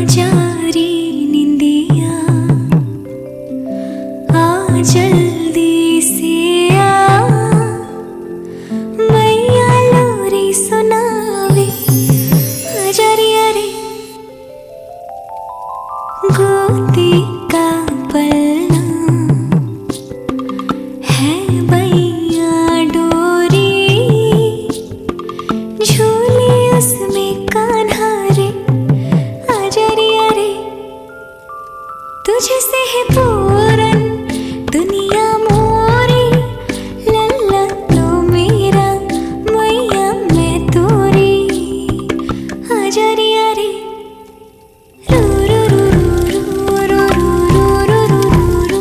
जा रे निंदिया आ जल्दी से आ मैया लोरी सुनावे आजारिया रे गोदी का पलना है मैया डोरी झूले उसमें कान्हा रे आजारिया रे तुझसे है पूरन दुनिया मोरी लल्ला तो मेरा मैया मैं तोरी आजारिया रे रू रू रू रू रू रू रू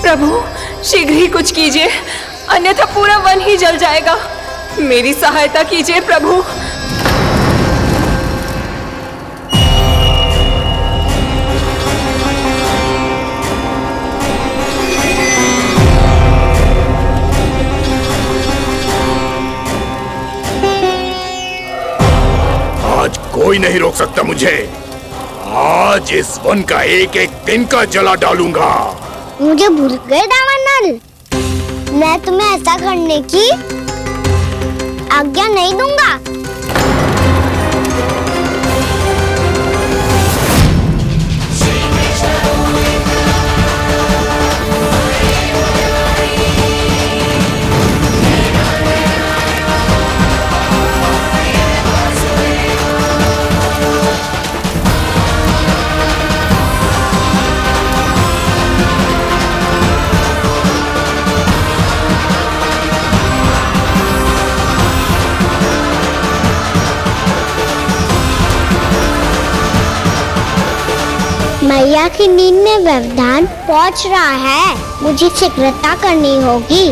प्रभु शीघ्र ही कुछ कीजिए, अन्यथा पूरा वन ही जल जाएगा। मेरी सहायता कीजिए प्रभु। आज कोई नहीं रोक सकता मुझे। आज इस वन का एक एक दिन का जला डालूंगा। मुझे भूल गए दामानल, मैं तुम्हें ऐसा करने की आज्ञा नहीं दूंगा। मैया की नींद में व्यवधान पहुंच रहा है, मुझे शीघ्रता करनी होगी।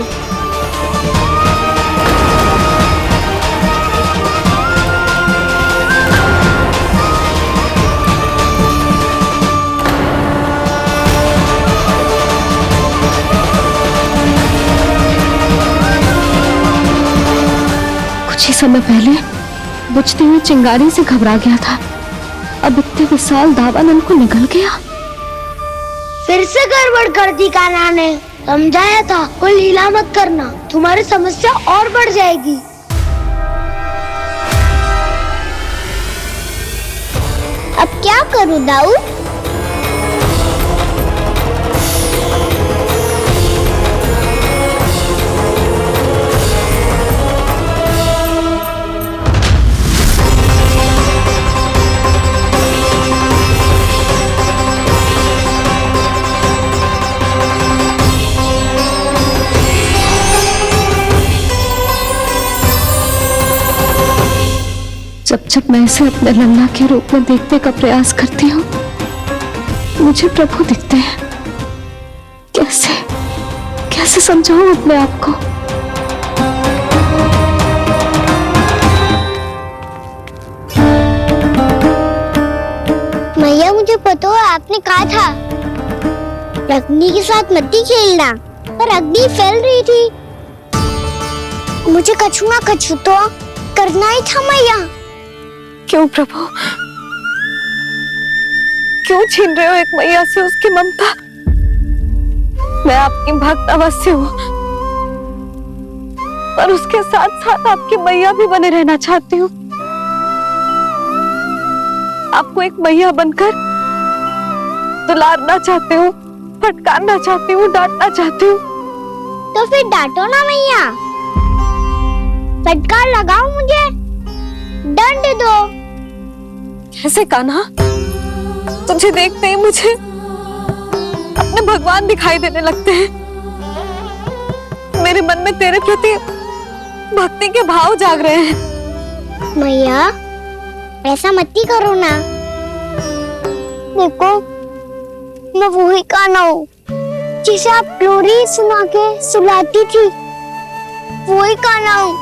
कुछ ही समय पहले बुझती हुई चिंगारी से घबरा गया था, अब इतने विशाल दावानल को निगल गया। फिर से गड़बड़ कर दी कान्हा ने। समझाया था कोई लीला मत करना, तुम्हारी समस्या और बढ़ जाएगी। अब क्या करूं दाऊ? जब जब मैं इसे अपने लल्ला के रूप में देखने का प्रयास करती हूँ, मुझे प्रभु दिखते हैं। कैसे कैसे समझाऊं अपने आप को? मैया मुझे पता है आपने कहा था अग्नि के साथ मत ही खेलना, पर अग्नि फैल रही थी। मुझे कछु ना कछु तो करना ही था मैया। क्यों प्रभु, क्यों छीन रहे हो एक मैया से उसकी ममता? मैं आपकी भक्त अवश्य हूँ, पर उसके साथ साथ आपकी मैया भी बने रहना चाहती हूँ। आपको एक मैया बनकर दुलारना चाहती हूँ, फटकारना चाहती हूँ, डांटना चाहती हूँ। तो फिर डांटो ना मैया, फटकार लगाओ मुझे, दंड दो, कैसे कान्हा? तुझे देखते ही मुझे अपने भगवान दिखाई देने लगते हैं। मेरे मन में तेरे प्रति भक्ति के भाव जाग रहे हैं। मैया ऐसा मत ही करो ना। देखो मैं वही कान्हा हूँ जिसे आप लोरी सुना के सुलाती थी। वही कान्हा हूँ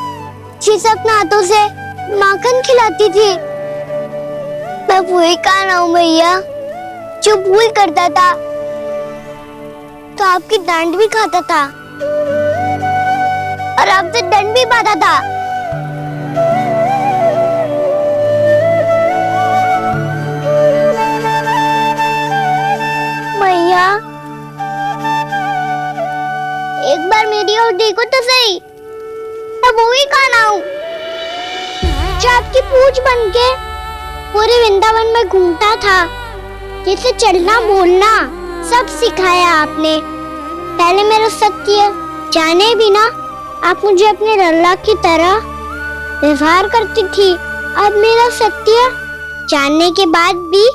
जिसे अपने हाथों से माखन खिलाती थी। मैं वही कान्हा हूँ मैया जो भूल करता था तो आपकी डांट भी खाता था और आपसे दंड भी पाता था। मैया एक बार मेरी ओर देखो तो सही। मैं वही कान्हा हूँ जो आपकी पूंछ बन के पूरे वृंदावन में घूमता था, जिसे चलना बोलना सब सिखाया आपने। पहले मेरा सत्य जाने बिना आप मुझे अपने लल्ला की तरह व्यवहार करती थी। अब मेरा सत्य जानने के बाद भी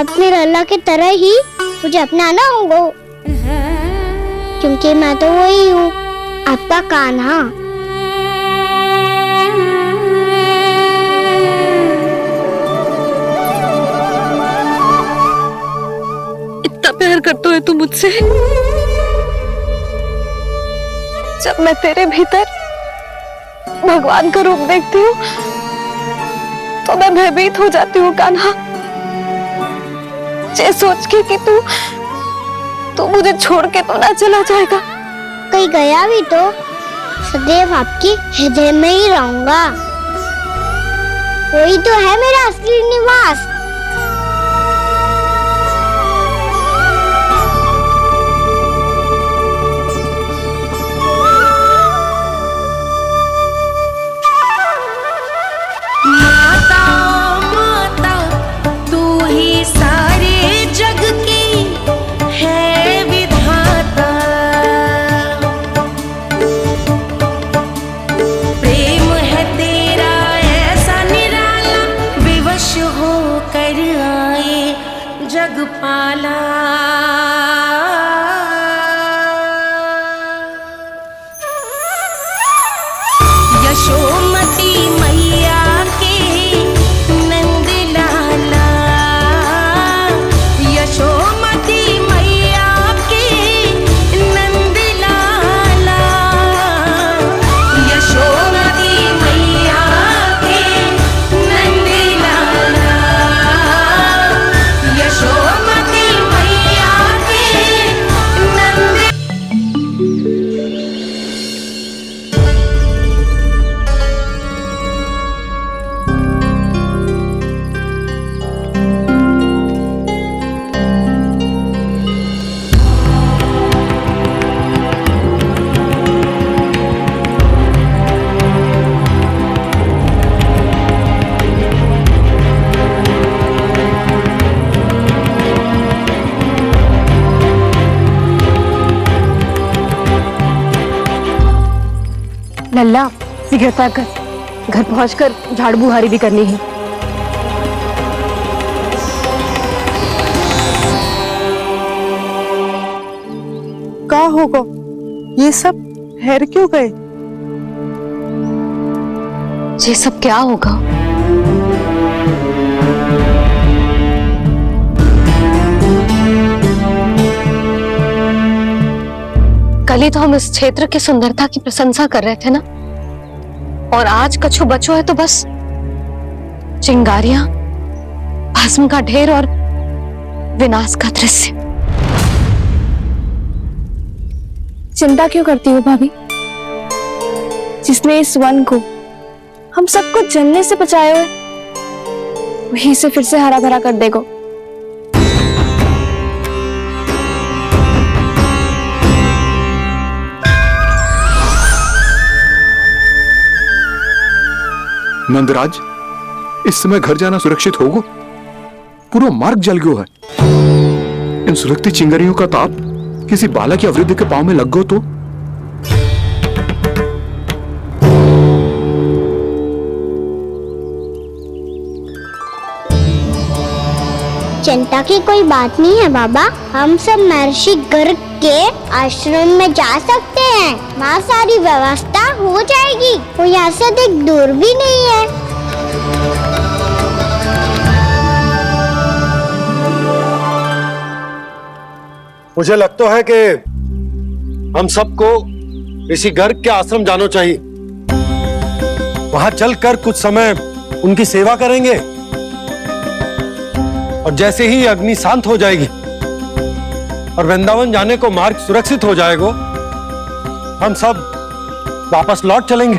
अपने लल्ला की तरह ही मुझे अपनाना होगा, क्योंकि मैं तो वही हूँ, आपका कान्हा। इतना प्यार करते हो तू मुझसे? जब मैं तेरे भीतर भगवान का रूप देखती हूँ तो मैं भयभीत हो जाती हूँ कान्हा। ये सोच के कि तू मुझे छोड़ के तो ना चला जाएगा। कहीं गया भी तो सदैव आपके हृदय में ही रहूंगा। वही तो है मेरा असली निवास। लल्ला शीघ्र पैक कर, घर पहुंचकर झाड़ बुहारी भी करनी है। क्या होगा? ये सब ठहर क्यों गए? ये सब क्या होगा? कल ही तो हम इस क्षेत्र की सुंदरता की प्रशंसा कर रहे थे ना, और आज कछु बचो है तो बस चिंगारियां, भस्म का ढेर और विनाश का दृश्य। चिंता क्यों करती हो भाभी? जिसने इस वन को हम सबको जलने से बचाया है, वही से फिर से हरा भरा कर देगा। नंदराज, इस समय घर जाना सुरक्षित होगा? पूरा मार्ग जल गयो है। इन सुलगती चिंगारियों का ताप किसी बालक या वृद्ध के पांव में लग गयो तो? चिंता की कोई बात नहीं है बाबा। हम सब महर्षि गर्ग के आश्रम में जा सकते हैं। वहाँ सारी व्यवस्था हो जाएगी। वो यहाँ से अधिक दूर भी नहीं है। मुझे लगता है कि हम सबको ऋषि गर्ग के आश्रम जाना चाहिए। वहां चलकर कुछ समय उनकी सेवा करेंगे और जैसे ही अग्नि शांत हो जाएगी और वृंदावन जाने को मार्ग सुरक्षित हो जाएगा, हम सब वापस लौट चलेंगे।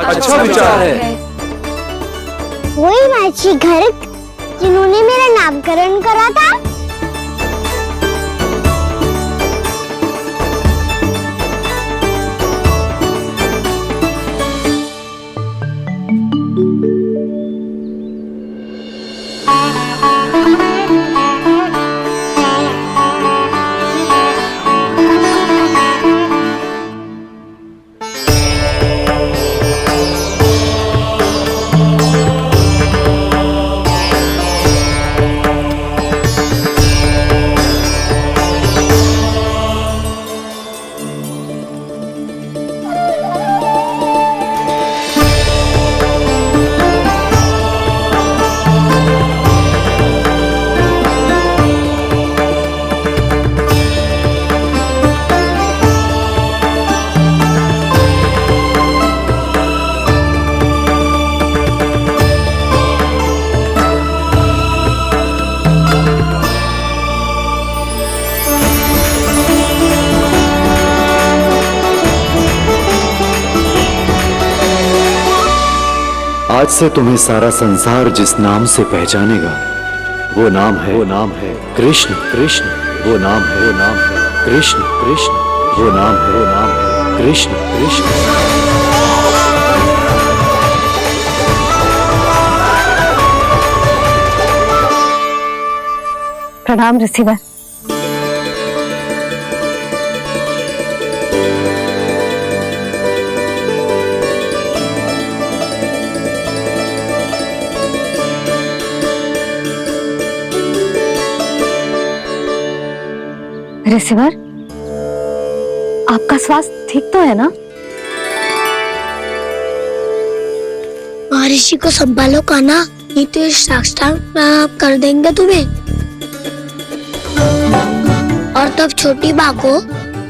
अच्छा विचार है। वही महर्षि गर्ग जिन्होंने मेरा नामकरण करा था। आज से तुम्हें सारा संसार जिस नाम से पहचानेगा वो नाम है कृष्ण। कृष्ण वो नाम है कृष्ण। कृष्ण वो नाम है कृष्ण। कृष्ण। प्रणाम ऋषिवर। ऋषिवर, आपका स्वास्थ्य ठीक तो है ना? महर्षि को संभालो कान्हा, नहीं तो ये साक्षात कर देंगे तुम्हें। और तब छोटी माँ को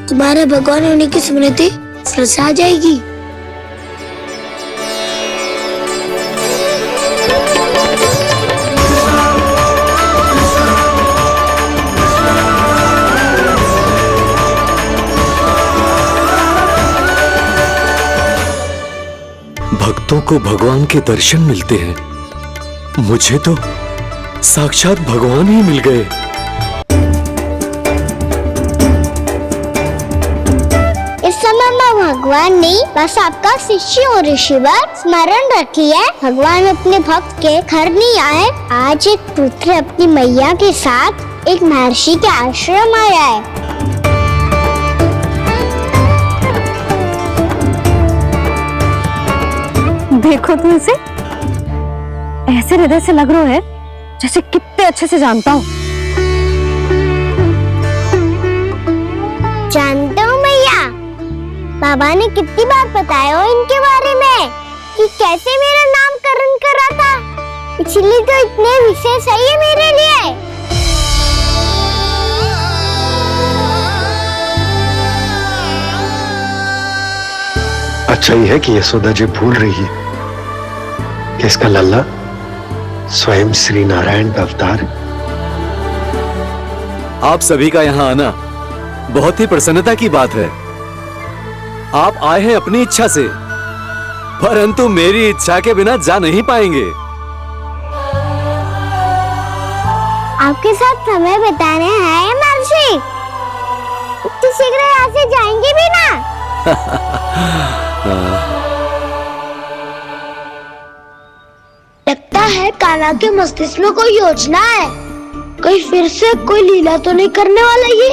तुम्हारे भगवान होने की स्मृति फिर से आ जाएगी। भक्तों को भगवान के दर्शन मिलते हैं। मुझे तो साक्षात भगवान ही मिल गए। इस समय मैं भगवान नहीं, बस आपका शिष्य हूँ ऋषिवर। स्मरण रखिए, भगवान अपने भक्त के घर नहीं आए। आज एक पुत्र अपनी मैया के साथ एक महर्षि के आश्रम आया है। देखो तो इसे, ऐसे हृदय से लग रहा है जैसे कितने अच्छे से जानता हूँ। जानता हूँ मैया, बाबा ने कितनी बार बताया हो इनके बारे में कि कैसे मेरा नामकरण करा था। इसलिए तो इतने विशेष है ये मेरे लिए। अच्छा ही है कि यशोदा जी भूल रही है कि इसका लल्ला स्वयं श्री नारायण का अवतार। आप सभी का यहाँ आना बहुत ही प्रसन्नता की बात है। आप आए हैं अपनी इच्छा से, परंतु मेरी इच्छा के बिना जा नहीं पाएंगे। आपके साथ समय बिताने हैं महर्षि, तो शीघ्र यहाँ से जाएंगे भी ना। लगता है कान्हा के मस्तिष्क में कोई योजना है। कहीं फिर से कोई लीला तो नहीं करने वाला ये।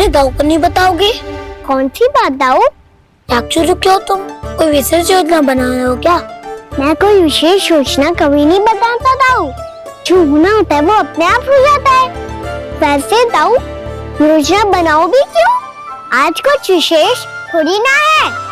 अपने दाऊ को नहीं बताओगे? कौन सी बात दाऊ? एक्चुअली क्यों तुम कोई विशेष योजना बना रहे हो क्या? मैं कोई विशेष योजना कभी नहीं बताता दाऊ। जो होना होता है वो अपने आप हो जाता है। वैसे दाऊ योजना बनाओ भी क्यों? आज कुछ विशेष थोड़ी ना है।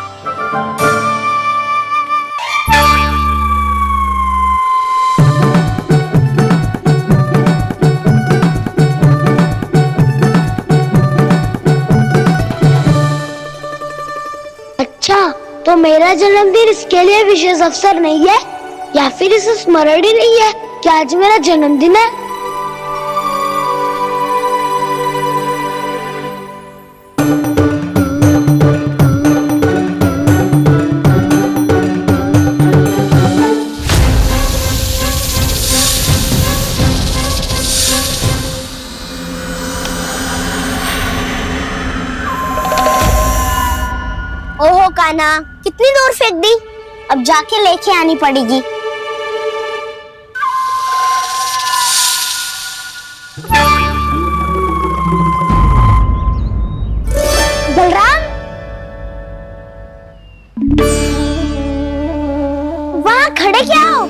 अच्छा, तो मेरा जन्मदिन इसके लिए विशेष अवसर नहीं है या फिर इसे स्मरण ही नहीं है कि आज मेरा जन्मदिन है? ओहो कान्हा, कितनी दूर फेंक दी? अब जाके लेके आनी पड़ेगी। बलराम, वहाँ खड़े क्या हो?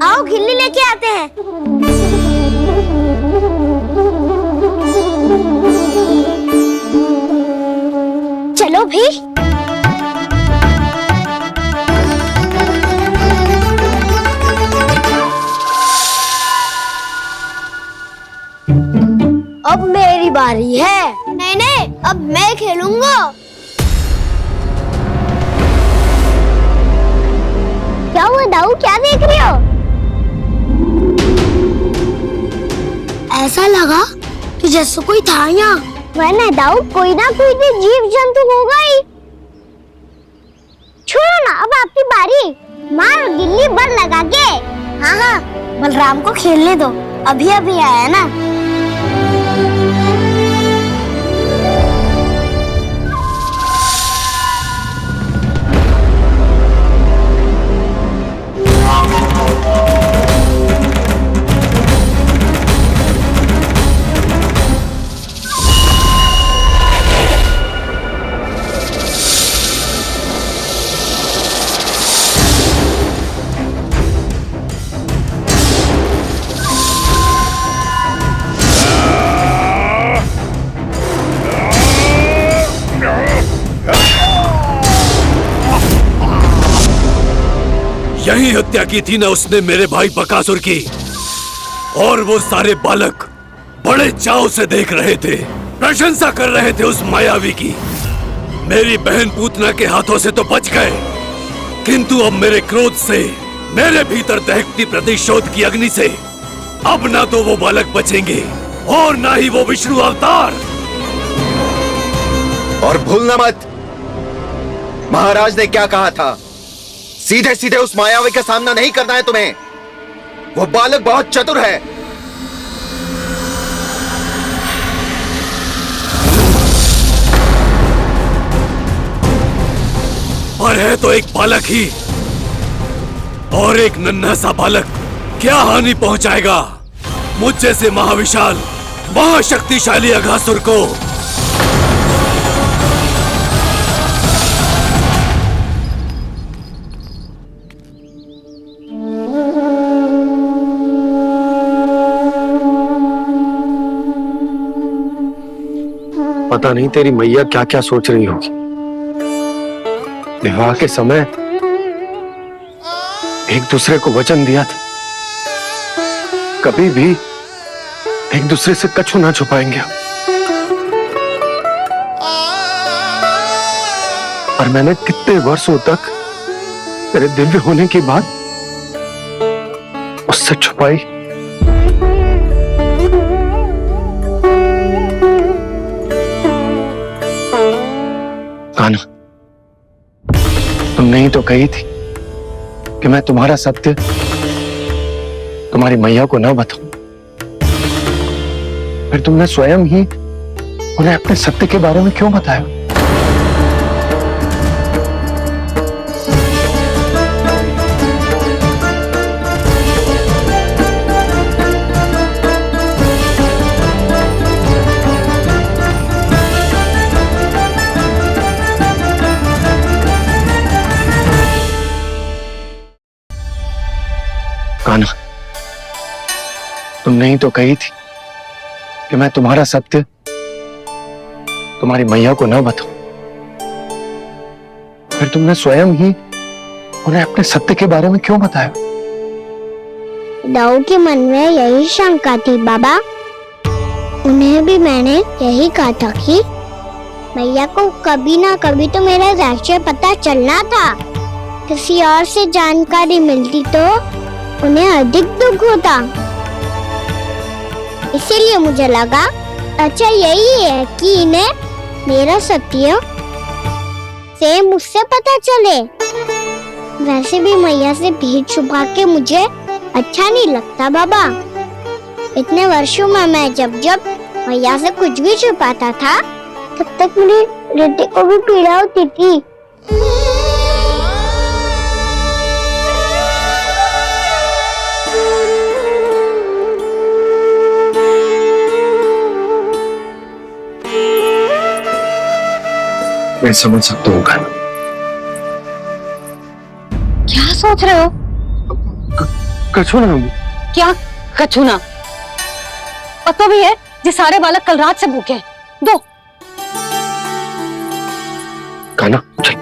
आओ खिल्ली लेके आते हैं। चलो भी। अब मेरी बारी है। नहीं नहीं, अब मैं खेलूंगा। क्या हुआ दाऊ, क्या देख रहे हो? ऐसा लगा कि जैसे कोई था यहाँ। वरना दाऊ कोई ना कोई तो जीव जंतु होगा ही। छोड़ो ना, अब आपकी बारी। मारो गिल्ली बर लगा के। हाँ हाँ, बलराम को खेलने दो, अभी अभी आया ना। यही हत्या की थी ना उसने मेरे भाई बकासुर की। और वो सारे बालक बड़े चाव से देख रहे थे, प्रशंसा कर रहे थे उस मायावी की। मेरी बहन पूतना के हाथों से तो बच गए, किंतु अब मेरे क्रोध से, मेरे भीतर दहकती प्रतिशोध की अग्नि से अब ना तो वो बालक बचेंगे और ना ही वो विष्णु अवतार। और भूलना मत, महाराज ने क्या कहा था, सीधे सीधे उस मायावी का सामना नहीं करना है तुम्हें। वो बालक बहुत चतुर है। पर है तो एक बालक ही, और एक नन्हा सा बालक क्या हानि पहुंचाएगा मुझ जैसे महाविशाल महाशक्तिशाली अघासुर को। पता नहीं तेरी मैया क्या क्या सोच रही होगी। विवाह के समय एक दूसरे को वचन दिया था, कभी भी एक दूसरे से कछु ना छुपाएंगे। और मैंने कितने वर्षों तक तेरे दिव्य होने की बात उससे छुपाई। कान्हा, तुमने ही तो कही थी कि मैं तुम्हारा सत्य तुम्हारी मैया को न बताऊं। फिर तुमने स्वयं ही उन्हें अपने सत्य के बारे में क्यों बताया? कान्हा, तुमने ही तो कही थी कि मैं तुम्हारा सत्य तुम्हारी मैया को न बताऊं। फिर तुमने स्वयं ही उन्हें अपने सत्य के बारे में क्यों बताया? दाऊ के मन में यही शंका थी बाबा। उन्हें भी मैंने यही कहा था कि मैया को कभी ना कभी तो मेरा रहस्य पता चलना था। किसी और से जानकारी मिलती तो उन्हें अधिक दुख होता। इसीलिए मुझे लगा अच्छा यही है कि इन्हें मेरा सत्य से मुझसे पता चले। वैसे भी मैया से भेद छुपा के मुझे अच्छा नहीं लगता बाबा। इतने वर्षों में मैं जब जब मैया से कुछ भी छुपाता था तब तक मेरी रिद्धि को भी पीड़ा होती थी। मैं समझ सकता हूँ कान्हा। क्या सोच रहे हो? कछु ना। क्या कछु ना? पता भी है ये सारे बालक कल रात से भूखे हैं। दो। कान्हा चल।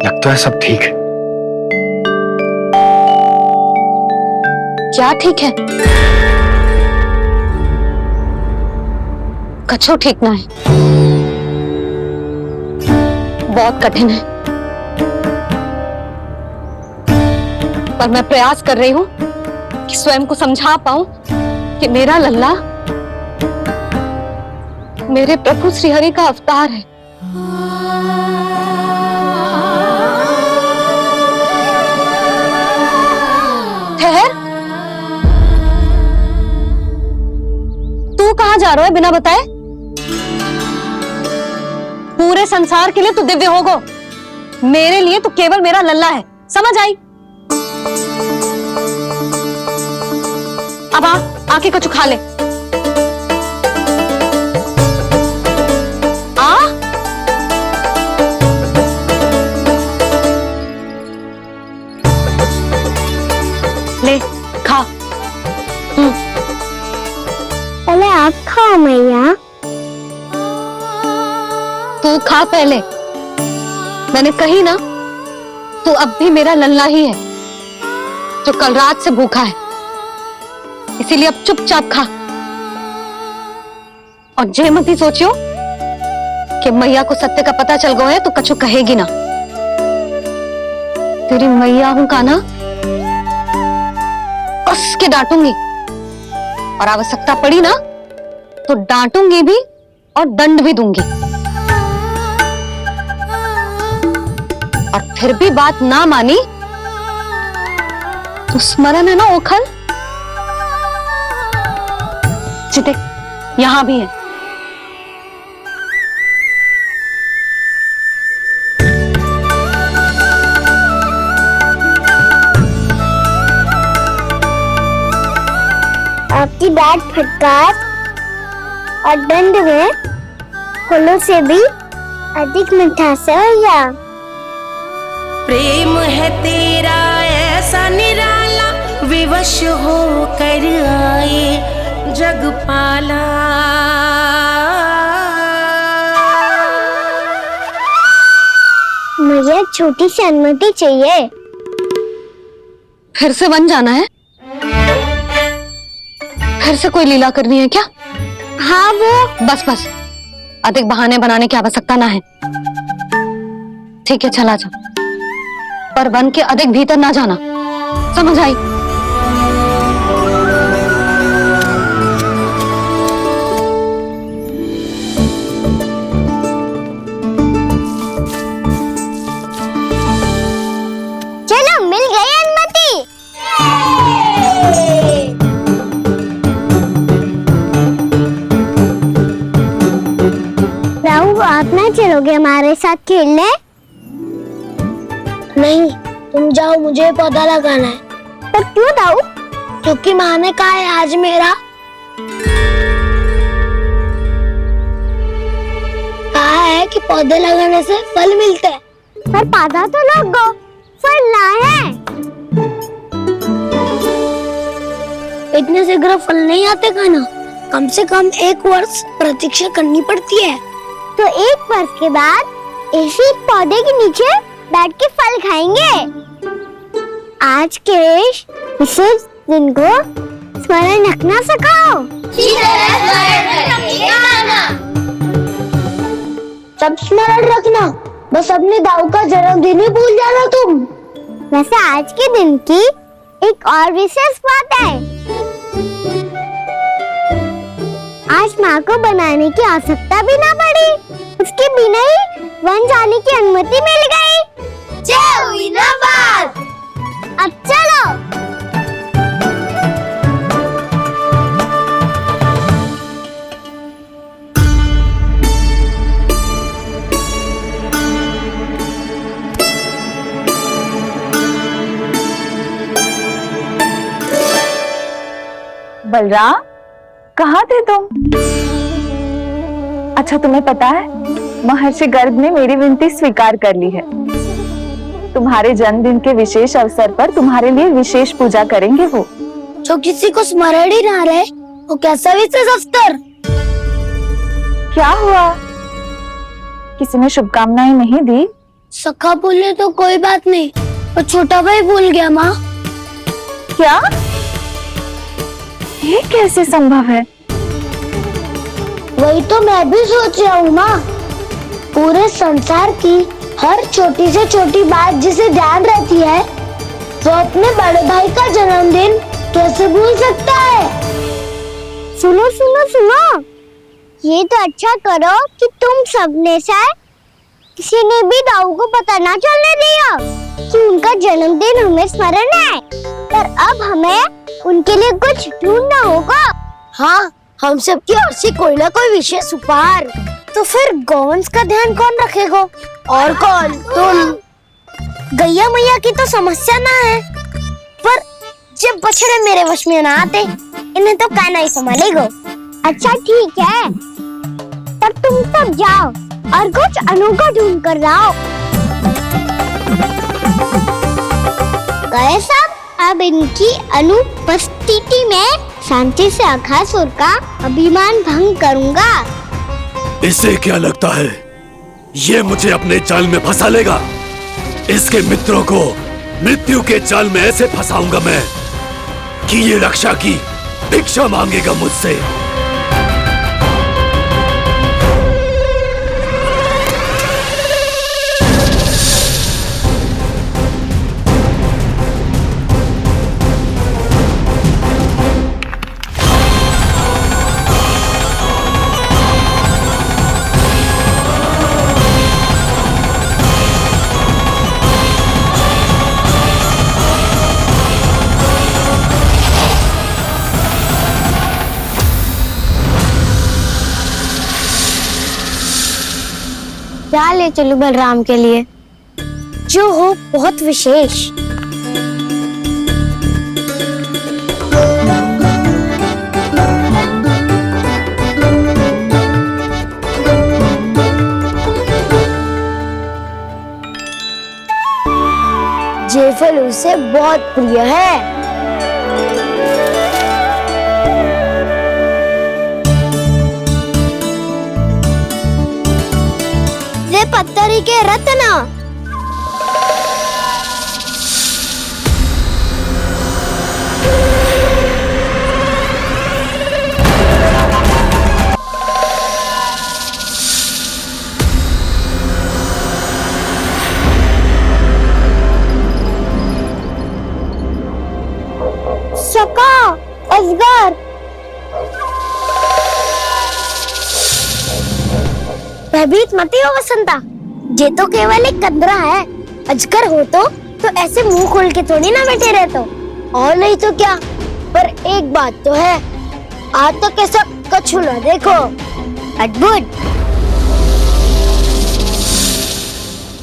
लगता है सब ठीक है। क्या ठीक है? कछु ठीक ना है। बहुत कठिन है, पर मैं प्रयास कर रही हूं कि स्वयं को समझा पाऊं कि मेरा लल्ला मेरे प्रभु श्रीहरि का अवतार है। ठहर, तू कहां जा रहा है बिना बताए? पूरे संसार के लिए तू दिव्य होगो, मेरे लिए तू केवल मेरा लल्ला है। समझ आई? अब आके कुछ खा ले। आ ले खा। पहले आप खाओ मैया। तू खा पहले। मैंने कही ना, तू अब भी मेरा लल्ला ही है जो कल रात से भूखा है। इसीलिए अब चुपचाप खा। और जे मत ही सोचियो कि मैया को सत्य का पता चल गया है तो कछु कहेगी ना। तेरी मैया हूं कान्हा, कस के डांटूंगी और आवश्यकता पड़ी ना तो डांटूंगी भी और दंड भी दूंगी। और फिर भी बात ना मानी तो स्मरण है ना ओखल? देख, यहां भी है। आपकी डांट फटकार और दंड में फूलों से भी अधिक मिठास है भैया। प्रेम है तेरा ऐसा निराला, विवश हो कर आए जग पाला। मुझे छोटी सी अनुमति चाहिए। फिर से वन जाना है? फिर से कोई लीला करनी है क्या? हाँ वो। बस बस, अधिक बहाने बनाने की आवश्यकता ना है। ठीक है चला जा, पर वन के अधिक भीतर ना जाना। समझ आई? चलो मिल गई अनुमति। राहु आप ना चलोगे हमारे साथ खेलने? नहीं, तुम जाओ, मुझे पौधा लगाना है। पर क्यों दाऊ? क्योंकि माँ ने कहा है आज पौधे लगाने से फल मिलते हैं, पर पौधा तो लगो, फल ना है। इतने शीघ्र फल नहीं आते खाना, कम से कम 1 वर्ष प्रतीक्षा करनी पड़ती है। तो 1 वर्ष के बाद इसी पौधे के नीचे बैठ के फल खाएंगे। आज के विशेष दिन को स्मरण रखना सिखाओ। सब स्मरण रखना, बस अपने दाऊ का जन्मदिन ही भूल जाना तुम। वैसे आज के दिन की एक और विशेष बात है। आज माँ को बनाने की आवश्यकता भी ना पड़ी, उसके बिना ही वन जाने की अनुमति मिल गई। जय हुई ना बात। अब चलो। बलराम, कहाँ थे तुम? अच्छा, तुम्हें पता है महर्षि गर्ग ने मेरी विनती स्वीकार कर ली है। तुम्हारे जन्मदिन के विशेष अवसर पर तुम्हारे लिए विशेष पूजा करेंगे वो। जो किसी को स्मरण ही ना रहे, वो कैसा विशेष अवसर? क्या हुआ? किसी ने शुभकामनाएं नहीं दी? सखा बोले तो कोई बात नहीं, पर छोटा भाई भूल गया माँ। क्या? ये कैसे संभव है? वही तो मैं भी सोच रहा हूँ माँ। पूरे संसार की हर छोटी से छोटी बात जिसे ध्यान रहती है, वो अपने बड़े भाई का जन्मदिन कैसे भूल सकता है? सुनो सुनो सुनो, ये तो अच्छा करो कि तुम सबने से किसी ने भी दाऊ को पता ना चलने दिया कि उनका जन्मदिन हमें स्मरण है। पर अब हमें उनके लिए कुछ ढूंढना होगा। हाँ, हम सबकी ओर से कोई ना कोई विशेष उपहार। तो फिर गौवंश का ध्यान कौन रखेगा? और कौन? तुम। गैया मैया की तो समस्या ना है, पर जब बछड़े मेरे वश में ना आते, इन्हें तो कान्हा ही संभालेगा। अच्छा ठीक है, तब तुम सब जाओ और कुछ अनोखा ढूंढ कर लाओ। गए सब? अब इनकी अनुपस्थिति में शांति से अघासुर का अभिमान भंग करूंगा। इसे क्या लगता है ये मुझे अपने जाल में फंसा लेगा? इसके मित्रों को मृत्यु के जाल में ऐसे फंसाऊंगा मैं कि ये रक्षा की भिक्षा मांगेगा मुझसे। क्या ले चलूं बलराम के लिए जो हो बहुत विशेष? ये फल उसे बहुत प्रिय है। पत्थरी के रत्न। सका, अजगर। भयभीत मत हो वसंता, ये तो केवल एक कंदरा है। अजगर हो तो ऐसे मुंह खोल के थोड़ी ना बैठे रहते हो। और नहीं तो क्या, पर एक बात तो है, आज तक ऐसा कछुआ देखो। अद्भुत।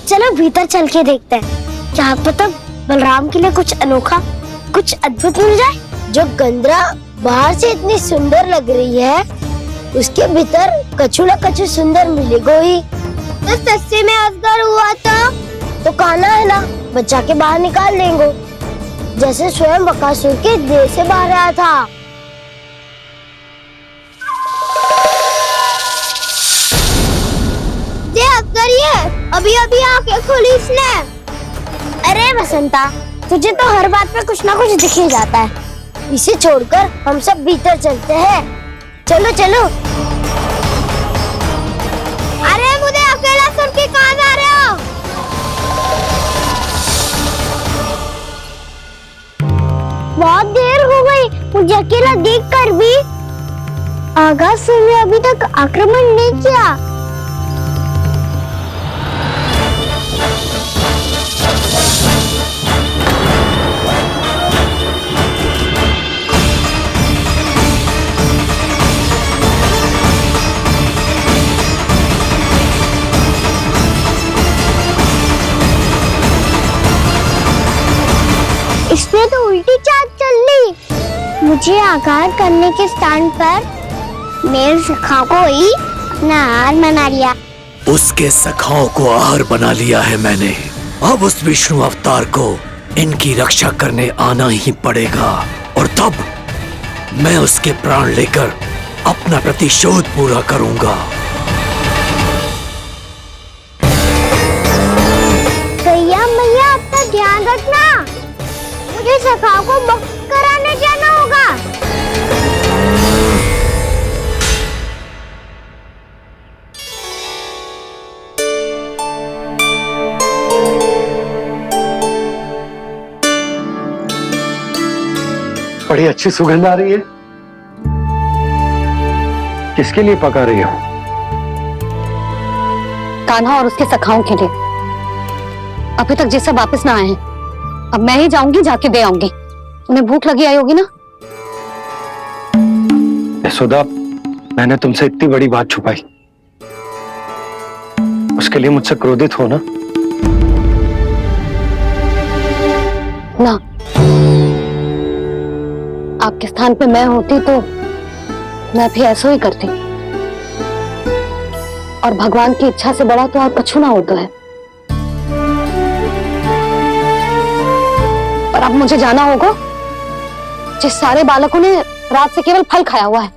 चलो भीतर चल के देखते हैं, क्या पता बलराम के लिए कुछ अनोखा, कुछ अद्भुत मिल जाए। जो गंदरा बाहर से इतनी सुंदर लग रही है, उसके भीतर कछुआ सुंदर मिलेगा ही। तो सस्ते में असगर हुआ तो कहना है ना, बच्चा के बाहर निकाल देंगे, जैसे स्वयं बकासुर के देह से बाहर आया था। ये असगर ही है, अभी अभी आंखें खोली इसने। अरे बसंता, तुझे तो हर बात पे कुछ ना कुछ दिख ही जाता है। इसे छोड़कर हम सब भीतर चलते हैं। चलो चलो। अरे मुझे अकेला सुन के कहाँ जा रहे हो? बहुत देर हो गई मुझे अकेला देखकर भी। आगासुर ने अभी तक आक्रमण नहीं किया। इसमें तो उल्टी चाल चल ली। मुझे आघात करने के स्थान पर मेरे सखा को ही अपना आहार बना लिया। उसके सखाओं को आहार बना लिया है मैंने। अब उस विष्णु अवतार को इनकी रक्षा करने आना ही पड़ेगा, और तब मैं उसके प्राण लेकर अपना प्रतिशोध पूरा करूंगा। गैया मैया, अपना ध्यान रखना। मुझे सखा को मुक्त कराने जाना होगा। बड़ी अच्छी सुगंध आ रही है। किसके लिए पका रही हो? कान्हा और उसके सखाओं के लिए। अभी तक जैसा वापस ना आए हैं, अब मैं ही जाऊंगी, जाके दे आऊंगी। उन्हें भूख लगी आई होगी ना। यशोदा, मैंने तुमसे इतनी बड़ी बात छुपाई, उसके लिए मुझसे क्रोधित हो ना? ना, आपके स्थान पे मैं होती तो मैं भी ऐसा ही करती। और भगवान की इच्छा से बड़ा तो और कछु ना होता है। पर अब मुझे जाना होगा। जिस सारे बालकों ने रात से केवल फल खाया हुआ है।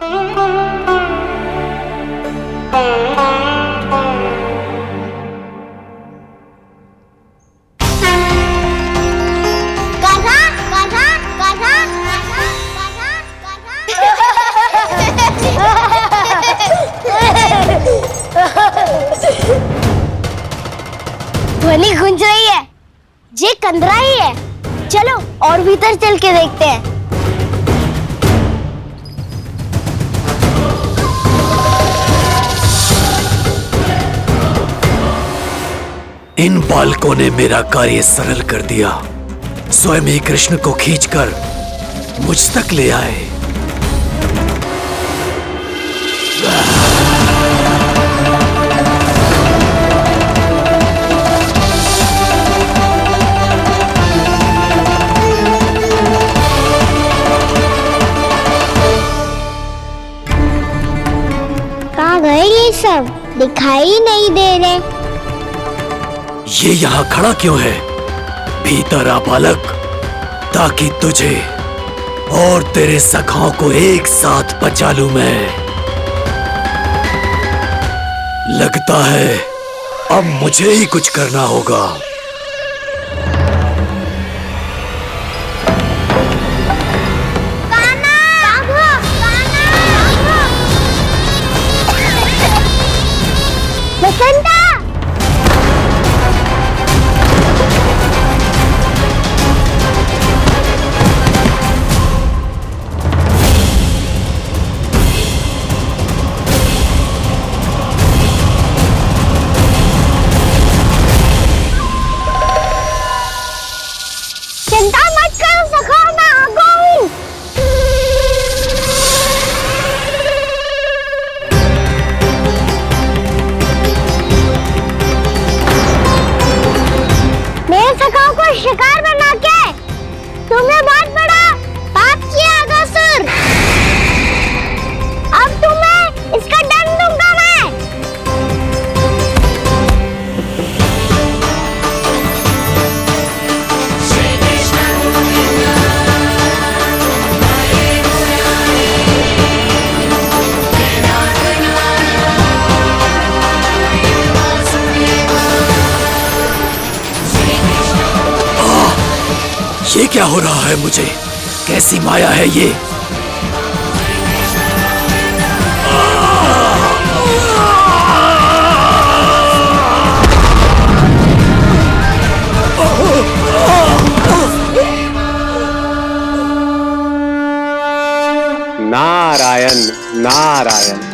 ध्वनि गूंज रही है, ये कंदरा ही है। चलो और भीतर चल के देखते हैं। इन बालकों ने मेरा कार्य सरल कर दिया। स्वयं ही कृष्ण को खींचकर मुझ तक ले आए। कहाँ गए ये सब? दिखाई नहीं दे रहे। ये यहाँ खड़ा क्यों है? भीतर आ बालक, ताकि तुझे और तेरे सखाओं को एक साथ बचा लूं मैं। लगता है अब मुझे ही कुछ करना होगा। बसंता! ये क्या हो रहा है मुझे? कैसी माया है ये? नारायण नारायण।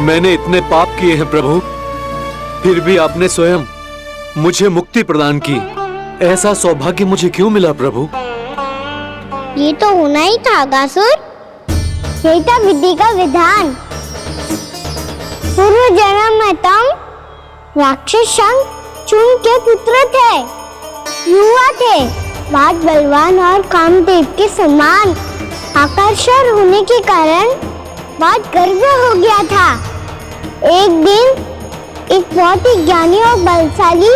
मैंने इतने पाप किए हैं प्रभु, फिर भी आपने स्वयं मुझे मुक्ति प्रदान की। ऐसा सौभाग्य मुझे क्यों मिला प्रभु? ये तो होना ही था अगासुर। यही था विधि का विधान। पूर्व जन्म में तुम राक्षस चूर्ण के पुत्र थे, युवा थे, बहुत बलवान और कामदेव के समान आकर्षण होने के कारण बहुत गर्व हो गया था। एक दिन एक बहुत ही ज्ञानी और बलशाली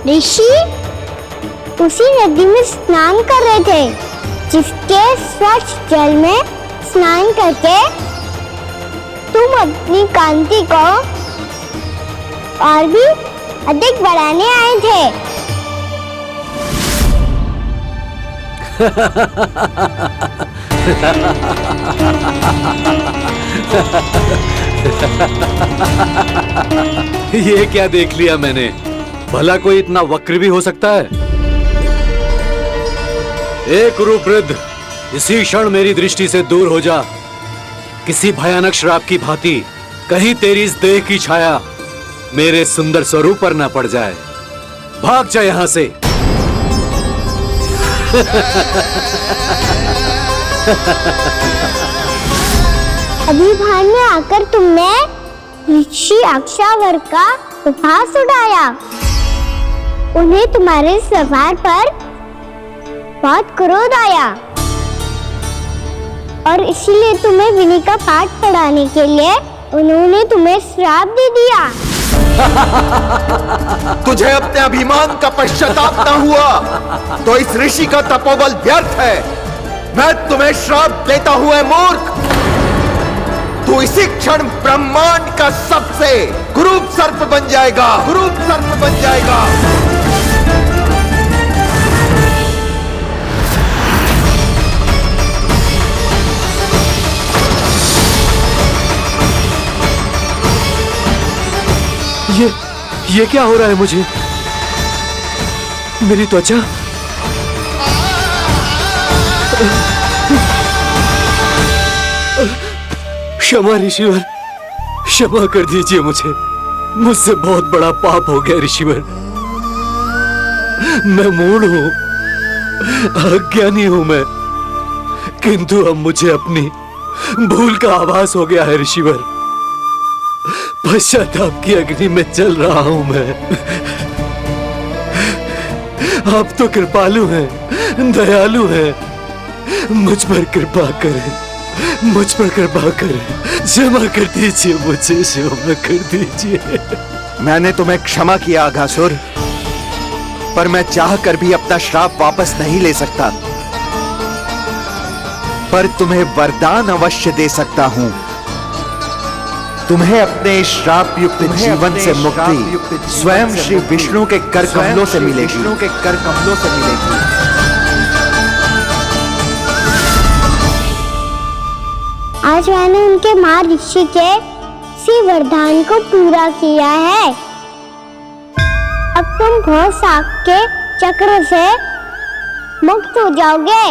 ऋषि उसी नदी में स्नान कर रहे थे, जिसके स्वच्छ जल में स्नान करके तुम अपनी कांति को और भी अधिक बढ़ाने आए थे। ये क्या देख लिया मैंने? भला कोई इतना वक्र भी हो सकता है? एक कुरुवृद्ध, इसी क्षण मेरी दृष्टि से दूर हो जा। किसी भयानक श्राप की भांति कहीं तेरी इस देह की छाया मेरे सुंदर स्वरूप पर न पड़ जाए। भाग जा यहां से। अभी भान में आकर तुमने ऋषि अक्षावर का उपहास उड़ाया। उन्हें तुम्हारे स्वभाव पर बहुत क्रोध आया और इसीलिए तुम्हें विधि का पाठ पढ़ाने के लिए उन्होंने तुम्हें श्राप दे दिया। तुझे अपने अभिमान का पश्चाताप न हुआ तो इस ऋषि का तपोबल व्यर्थ है। मैं तुम्हें श्राप देता हूं मूर्ख। तू इसी क्षण ब्रह्मांड का सबसे कुरूप सर्प बन जाएगा, कुरूप सर्प बन जाएगा। ये क्या हो रहा है मुझे? मेरी त्वचा क्षमा ऋषिवर, क्षमा कर दीजिए मुझे। मुझसे बहुत बड़ा पाप हो गया ऋषिवर। मैं मूढ़ हूं, अज्ञानी हूं मैं, किंतु अब मुझे अपनी भूल का आभास हो गया है ऋषिवर। पश्चाताप की अग्नि में जल रहा हूं मैं। आप तो कृपालु हैं, दयालु हैं। मुझ पर कृपा करें, मुझ पर कृपा करें। क्षमा कर दीजिए मुझे, क्षमा कर दीजिए। मैंने तुम्हें क्षमा किया अघासुर, पर मैं चाहकर भी अपना श्राप वापस नहीं ले सकता। पर तुम्हें वरदान अवश्य दे सकता हूं। तुम्हें अपने श्राप युक्त जीवन से मुक्ति स्वयं श्री विष्णु के कर कमलों से मिलेगी, विष्णु के कर कमलों से मिलेगी। आज मैंने उनके मां ऋषि के इसी वरदान को पूरा किया है। अब तुम घोर साप के चक्र से मुक्त हो जाओगे।